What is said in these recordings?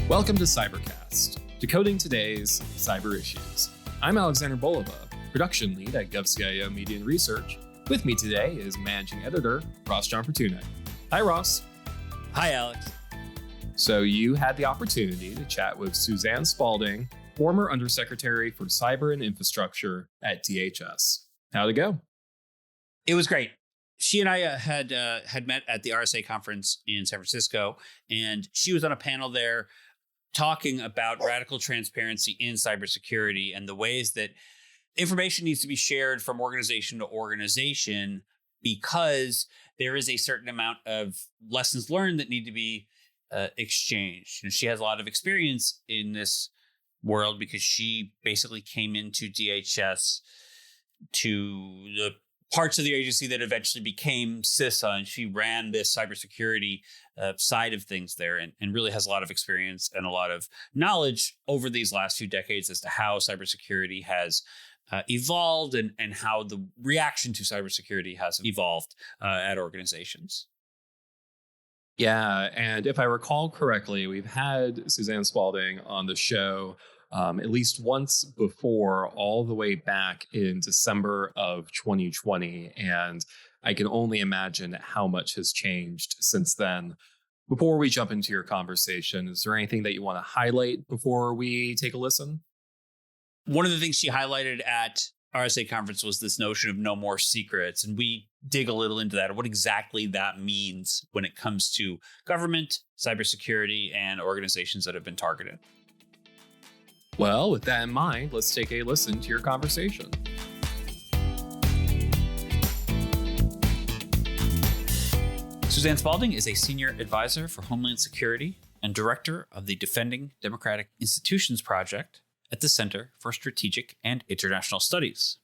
Welcome to CyberCast, decoding today's cyber issues. I'm Alexander Bolova, production lead at GovCIO Media and Research. With me today is managing editor Ross John Fortuna. Hi, Ross. Hi, Alex. So you had the opportunity to chat with Suzanne Spaulding, former Undersecretary for Cyber and Infrastructure at DHS. How'd it go? It was great. She and I had met at the RSA conference in San Francisco, and she was on a panel there talking about radical transparency in cybersecurity and the ways that information needs to be shared from organization to organization because there is a certain amount of lessons learned that need to be exchanged. And she has a lot of experience in this world because she basically came into DHS to the parts of the agency that eventually became CISA, and she ran this cybersecurity side of things there and really has a lot of experience and a lot of knowledge over these last few decades as to how cybersecurity has evolved and how the reaction to cybersecurity has evolved at organizations. Yeah, and if I recall correctly, we've had Suzanne Spaulding on the show at least once before, all the way back in December of 2020. And I can only imagine how much has changed since then. Before we jump into your conversation, is there anything that you want to highlight before we take a listen? One of the things she highlighted at RSA conference was this notion of no more secrets. And we dig a little into that, what exactly that means when it comes to government, cybersecurity, and organizations that have been targeted. Well, with that in mind, let's take a listen to your conversation. Suzanne Spaulding is a senior advisor for Homeland Security and director of the Defending Democratic Institutions Project at the Center for Strategic and International Studies.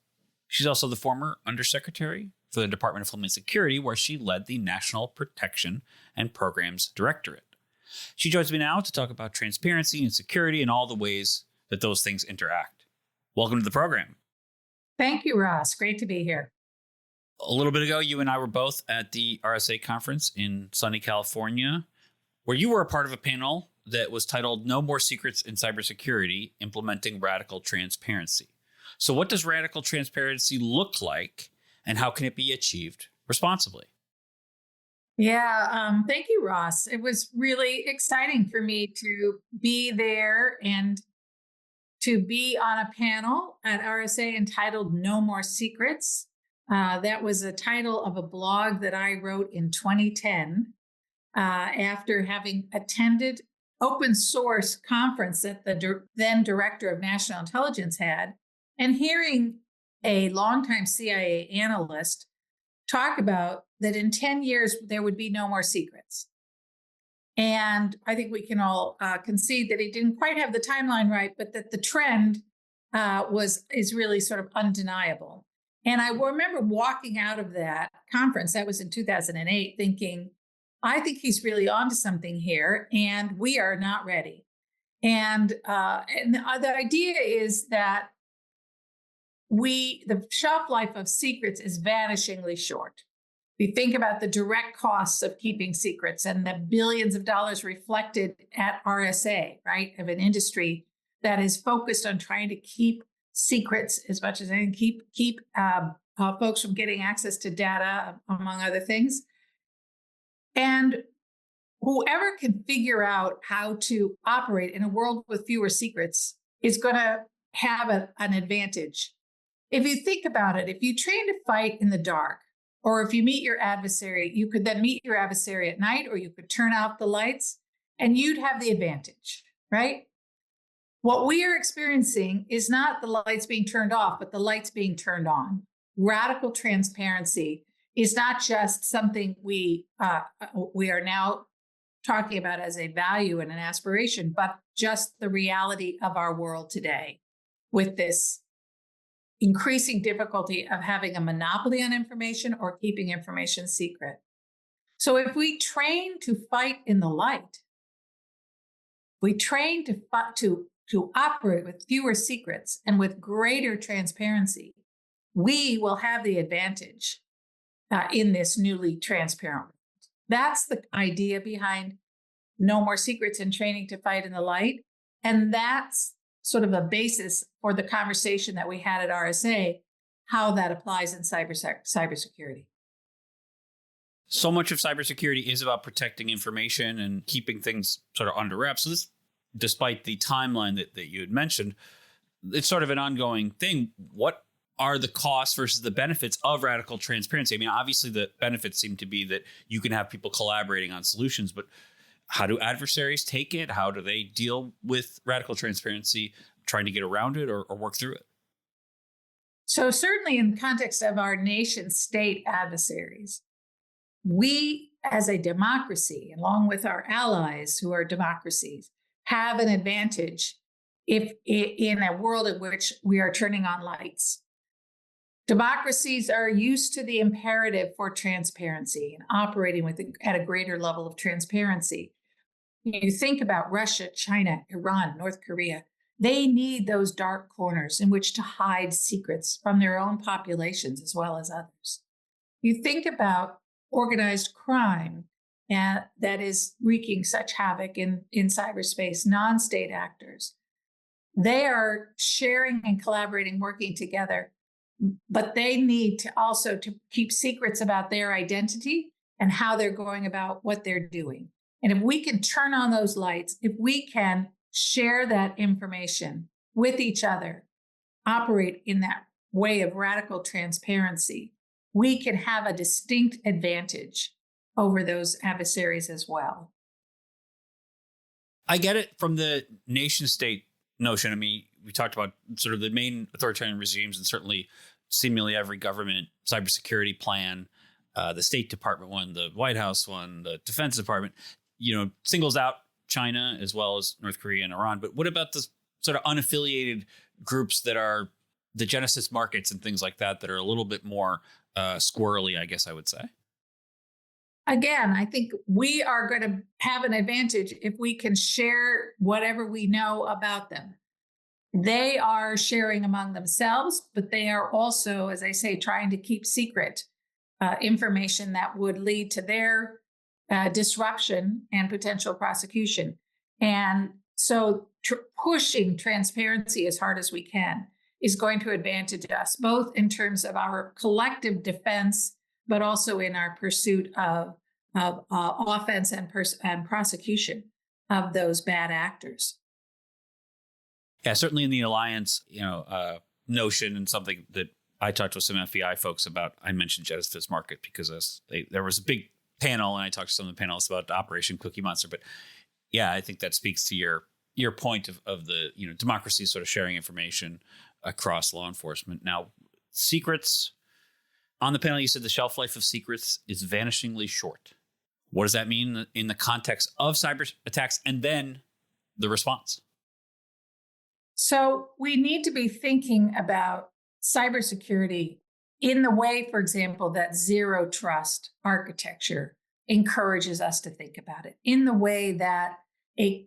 She's also the former undersecretary for the Department of Homeland Security, where she led the National Protection and Programs Directorate. She joins me now to talk about transparency and security and all the ways that those things interact. Welcome to the program. Thank you, Ross. Great to be here. A little bit ago, you and I were both at the RSA conference in sunny California, where you were a part of a panel that was titled No More Secrets in Cybersecurity, Implementing Radical Transparency. So what does radical transparency look like, and how can it be achieved responsibly? Yeah, thank you, Ross. It was really exciting for me to be there and to be on a panel at RSA entitled No More Secrets. That was a title of a blog that I wrote in 2010 after having attended open source conference that the then director of national intelligence had, and hearing a longtime CIA analyst talk about that in 10 years, there would be no more secrets. And I think we can all concede that he didn't quite have the timeline right, but that the trend is really sort of undeniable. And I remember walking out of that conference, that was in 2008, thinking, I think he's really onto something here, and we are not ready. And the idea is that the shelf life of secrets is vanishingly short. We think about the direct costs of keeping secrets and the billions of dollars reflected at RSA, right, of an industry that is focused on trying to keep secrets as much as anything, keep folks from getting access to data, among other things. And whoever can figure out how to operate in a world with fewer secrets is going to have an advantage. If you think about it, if you train to fight in the dark, or if you meet your adversary, you could then meet your adversary at night, or you could turn out the lights and you'd have the advantage, right? What we are experiencing is not the lights being turned off, but the lights being turned on. Radical transparency is not just something we are now talking about as a value and an aspiration, but just the reality of our world today with this increasing difficulty of having a monopoly on information or keeping information secret. So if we train to fight in the light, we train to operate with fewer secrets and with greater transparency, we will have the advantage in this newly transparent world. That's the idea behind no more secrets and training to fight in the light. And that's sort of a basis for the conversation that we had at RSA, how that applies in cybersecurity. So much of cybersecurity is about protecting information and keeping things sort of under wraps. So this, despite the timeline that you had mentioned, it's sort of an ongoing thing. What are the costs versus the benefits of radical transparency? I mean, obviously the benefits seem to be that you can have people collaborating on solutions, but how do adversaries take it? How do they deal with radical transparency, trying to get around it or work through it? So certainly in the context of our nation state adversaries, we as a democracy, along with our allies who are democracies, have an advantage if in a world in which we are turning on lights. Democracies are used to the imperative for transparency and operating at a greater level of transparency. You think about Russia, China, Iran, North Korea, they need those dark corners in which to hide secrets from their own populations as well as others. You think about organized crime that is wreaking such havoc in cyberspace, non-state actors. They are sharing and collaborating, working together, but they need to also to keep secrets about their identity and how they're going about what they're doing. And if we can turn on those lights, if we can share that information with each other, operate in that way of radical transparency, we can have a distinct advantage over those adversaries as well. I get it from the nation state notion. I mean, we talked about sort of the main authoritarian regimes and certainly seemingly every government cybersecurity plan, the State Department one, the White House one, the Defense Department, singles out China as well as North Korea and Iran. But what about the sort of unaffiliated groups that are the Genesis markets and things like that are a little bit more squirrely, I guess I would say? Again, I think we are going to have an advantage if we can share whatever we know about them. They are sharing among themselves, but they are also, as I say, trying to keep secret information that would lead to their disruption and potential prosecution. And so pushing transparency as hard as we can is going to advantage us, both in terms of our collective defense, but also in our pursuit of offense and prosecution of those bad actors. Yeah, certainly in the alliance, notion, and something that I talked with some FBI folks about. I mentioned Genesis Market because there was a big panel, and I talked to some of the panelists about Operation Cookie Monster. But yeah, I think that speaks to your point of the democracy sort of sharing information across law enforcement. Now, secrets on the panel, you said the shelf life of secrets is vanishingly short. What does that mean in the context of cyber attacks and then the response? So we need to be thinking about cybersecurity in the way, for example, that zero trust architecture encourages us to think about it, in the way that a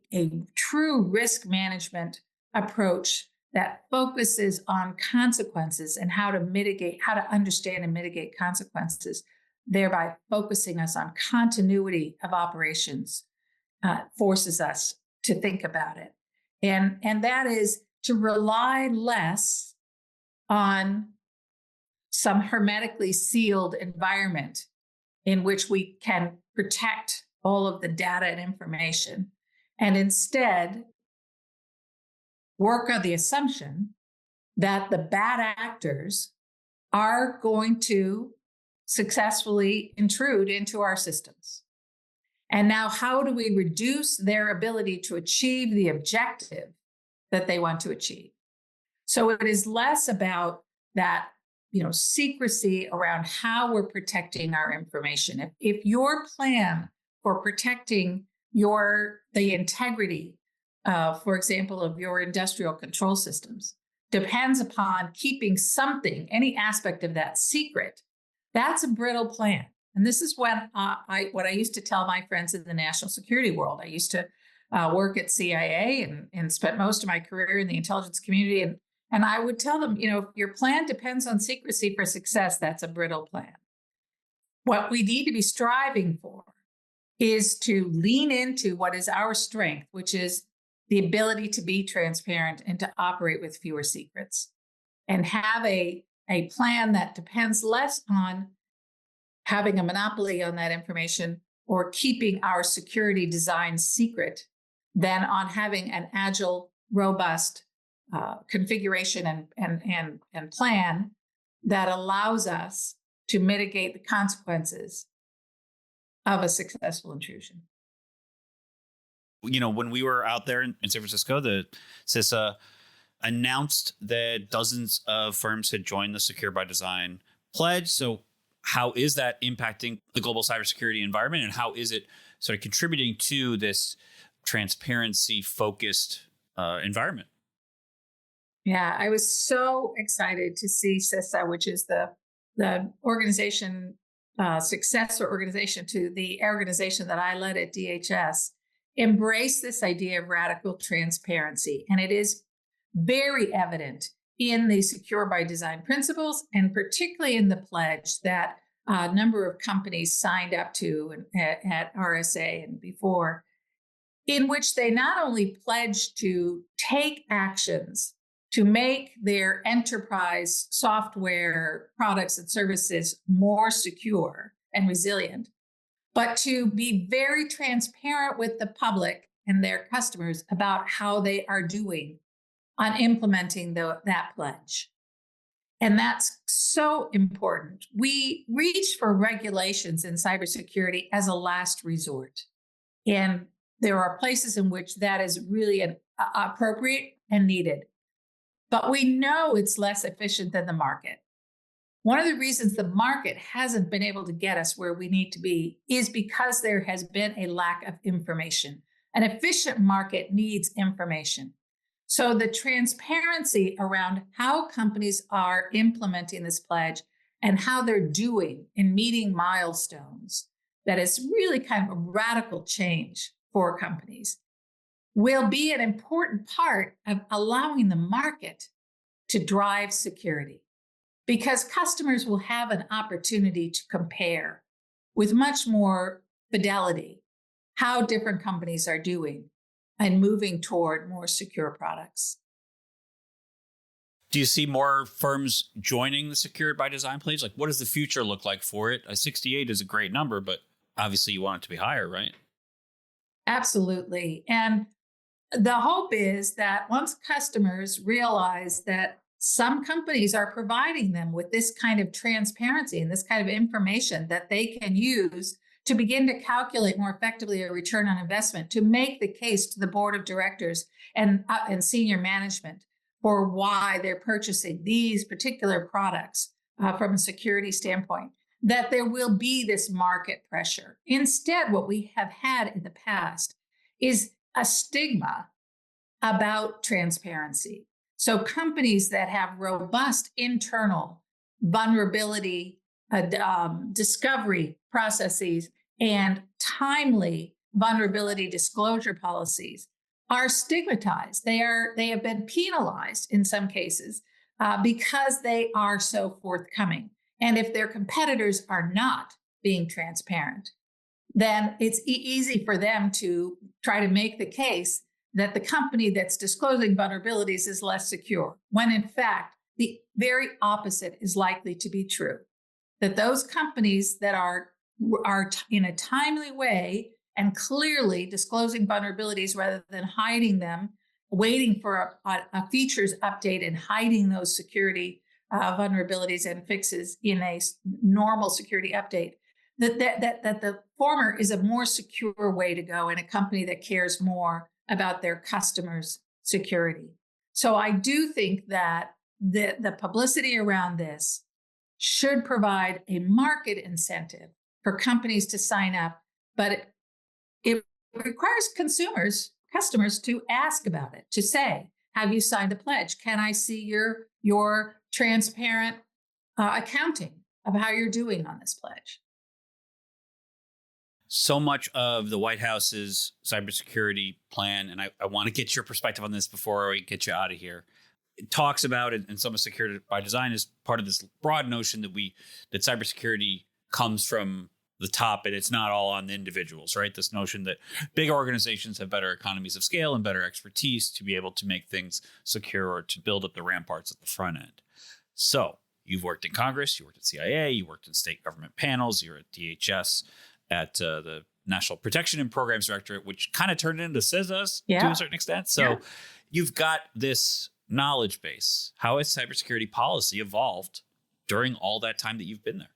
true risk management approach that focuses on consequences and how to understand and mitigate consequences, thereby focusing us on continuity of operations, forces us to think about it. And that is to rely less on some hermetically sealed environment in which we can protect all of the data and information, and instead work on the assumption that the bad actors are going to successfully intrude into our systems. And now, how do we reduce their ability to achieve the objective that they want to achieve? So it is less about that, secrecy around how we're protecting our information. If your plan for protecting the integrity, for example, of your industrial control systems depends upon keeping something, any aspect of that secret, that's a brittle plan. And this is what I used to tell my friends in the national security world. I used to work at CIA and spent most of my career in the intelligence community. And I would tell them, if your plan depends on secrecy for success, that's a brittle plan. What we need to be striving for is to lean into what is our strength, which is the ability to be transparent and to operate with fewer secrets, and have a plan that depends less on having a monopoly on that information or keeping our security design secret than on having an agile, robust configuration and plan that allows us to mitigate the consequences of a successful intrusion. When we were out there in San Francisco, the CISA announced that dozens of firms had joined the Secure by Design pledge. So how is that impacting the global cybersecurity environment, and how is it sort of contributing to this transparency-focused environment? Yeah, I was so excited to see CISA, which is the organization, successor organization to the organization that I led at DHS, embrace this idea of radical transparency. And it is very evident in the Secure by Design principles, and particularly in the pledge that a number of companies signed up to at RSA and before, in which they not only pledge to take actions to make their enterprise software products and services more secure and resilient, but to be very transparent with the public and their customers about how they are doing on implementing that pledge. And that's so important. We reach for regulations in cybersecurity as a last resort. And there are places in which that is really appropriate and needed. But we know it's less efficient than the market. One of the reasons the market hasn't been able to get us where we need to be is because there has been a lack of information. An efficient market needs information. So the transparency around how companies are implementing this pledge and how they're doing in meeting milestones, that is really kind of a radical change for companies, will be an important part of allowing the market to drive security, because customers will have an opportunity to compare with much more fidelity how different companies are doing and moving toward more secure products. Do you see more firms joining the Secured by Design pledge? Like, what does the future look like for it? 68 is a great number, but obviously you want it to be higher, right? Absolutely. And the hope is that once customers realize that some companies are providing them with this kind of transparency and this kind of information that they can use to begin to calculate more effectively a return on investment, to make the case to the board of directors and senior management for why they're purchasing these particular products from a security standpoint, that there will be this market pressure. Instead, what we have had in the past is a stigma about transparency. So companies that have robust internal vulnerability discovery processes and timely vulnerability disclosure policies are stigmatized. They have been penalized in some cases because they are so forthcoming. And if their competitors are not being transparent, then it's easy for them to try to make the case that the company that's disclosing vulnerabilities is less secure, when in fact, the very opposite is likely to be true. That those companies that are in a timely way and clearly disclosing vulnerabilities rather than hiding them, waiting for a features update and hiding those security vulnerabilities and fixes in a normal security update, that the former is a more secure way to go, and a company that cares more about their customers' security. So I do think that the publicity around this should provide a market incentive for companies to sign up, but it requires customers to ask about it, to say, have you signed the pledge? Can I see your transparent accounting of how you're doing on this pledge? So much of the White House's cybersecurity plan, and I want to get your perspective on this before we get you out of here, it talks about it, and some of Secured by Design is part of this broad notion that cybersecurity comes from the top, and it's not all on the individuals, right? This notion that big organizations have better economies of scale and better expertise to be able to make things secure or to build up the ramparts at the front end. So you've worked in Congress, you worked at CIA, you worked in state government panels, you're at DHS, at the National Protection and Programs Directorate, which kind of turned into CISA to a certain extent. So you've got this knowledge base. How has cybersecurity policy evolved during all that time that you've been there?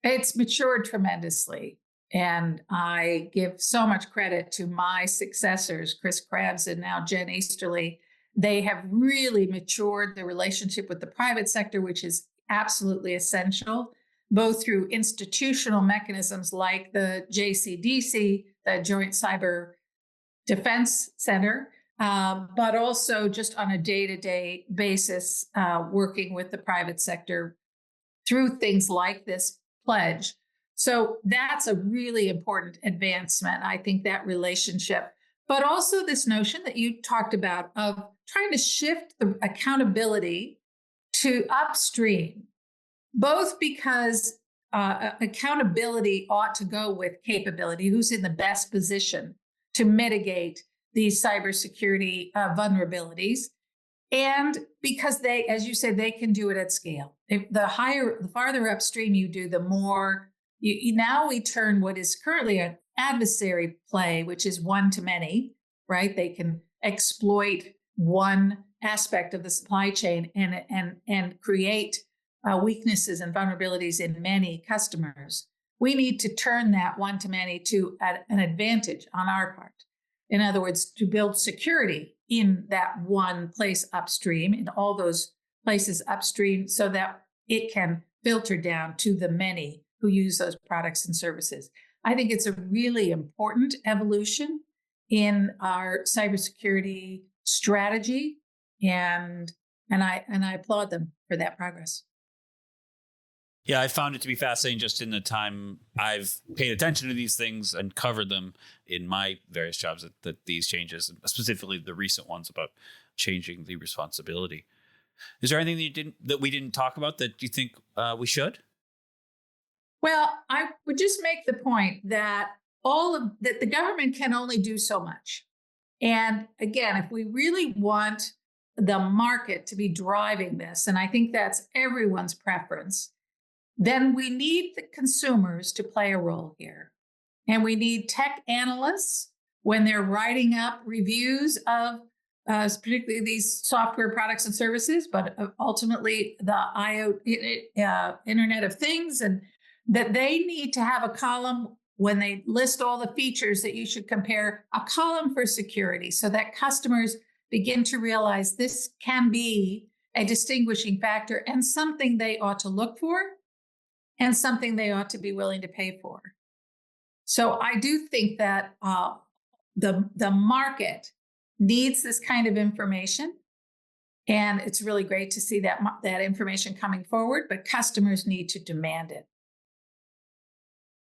It's matured tremendously. And I give so much credit to my successors, Chris Krebs and now Jen Easterly. They have really matured the relationship with the private sector, which is absolutely essential, both through institutional mechanisms like the JCDC, the Joint Cyber Defense Center, but also just on a day-to-day basis, working with the private sector through things like this pledge. So that's a really important advancement. I think that relationship, but also this notion that you talked about of trying to shift the accountability to upstream, both because accountability ought to go with capability, who's in the best position to mitigate these cybersecurity vulnerabilities. And because they, as you said, they can do it at scale. The farther upstream you do, the more now we turn what is currently an adversary play, which is one to many, right? They can exploit one aspect of the supply chain and create weaknesses and vulnerabilities in many customers. We need to turn that one to many to an advantage on our part. In other words, to build security in that one place upstream, in all those places upstream, so that it can filter down to the many who use those products and services. I think it's a really important evolution in our cybersecurity strategy, and I applaud them for that progress. Yeah, I found it to be fascinating just in the time I've paid attention to these things and covered them in my various jobs, that these changes, specifically the recent ones about changing the responsibility. Is there anything that we didn't talk about that you think we should? Well, I would just make the point that that the government can only do so much. And again, if we really want the market to be driving this, and I think that's everyone's preference, then we need the consumers to play a role here. And we need tech analysts when they're writing up reviews of particularly these software products and services, but ultimately the Internet of Things, and that they need to have a column when they list all the features that you should compare, a column for security, so that customers begin to realize this can be a distinguishing factor and something they ought to look for and something they ought to be willing to pay for. So I do think that the market needs this kind of information, and it's really great to see that information coming forward, but customers need to demand it.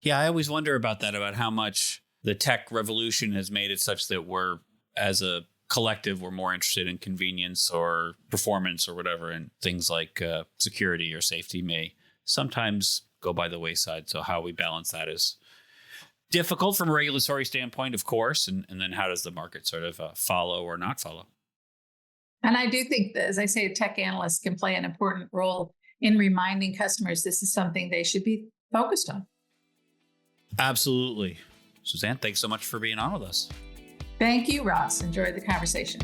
Yeah, I always wonder about that, about how much the tech revolution has made it such that we're, as a collective, we're more interested in convenience or performance or whatever, and things like security or safety may sometimes go by the wayside. So how we balance that is difficult from a regulatory standpoint, of course, and then how does the market sort of follow or not follow? And I do think that, as I say, tech analysts can play an important role in reminding customers this is something they should be focused on. Absolutely. Suzanne, thanks so much for being on with us. Thank you, Ross. Enjoyed the conversation.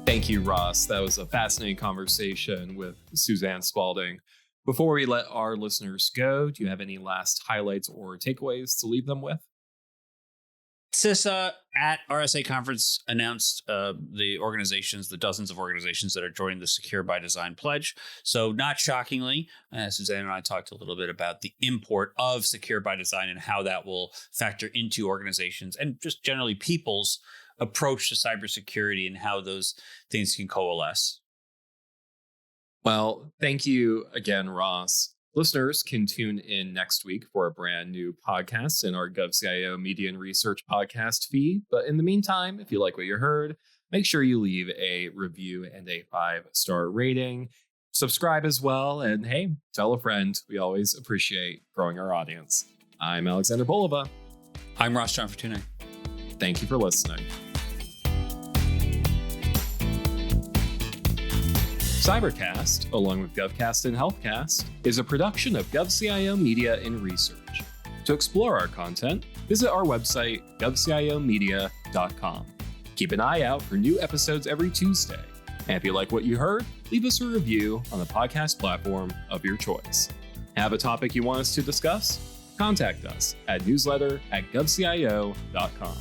Thank you, Ross. That was a fascinating conversation with Suzanne Spaulding. Before we let our listeners go, do you have any last highlights or takeaways to leave them with? CISA at RSA conference announced the dozens of organizations that are joining the Secure by Design pledge. So not shockingly, Suzanne and I talked a little bit about the import of Secure by Design and how that will factor into organizations and just generally people's approach to cybersecurity and how those things can coalesce. Well, thank you again, Ross. Listeners can tune in next week for a brand new podcast in our GovCIO Media and Research podcast feed. But in the meantime, if you like what you heard, make sure you leave a review and a 5-star rating. Subscribe as well, and hey, tell a friend. We always appreciate growing our audience. I'm Alexander Bolova. I'm Ross John Fortune. Thank you for listening. CyberCast, along with GovCast and HealthCast, is a production of GovCIO Media and Research. To explore our content, visit our website, govciomedia.com. Keep an eye out for new episodes every Tuesday. And if you like what you heard, leave us a review on the podcast platform of your choice. Have a topic you want us to discuss? Contact us at newsletter@govcio.com.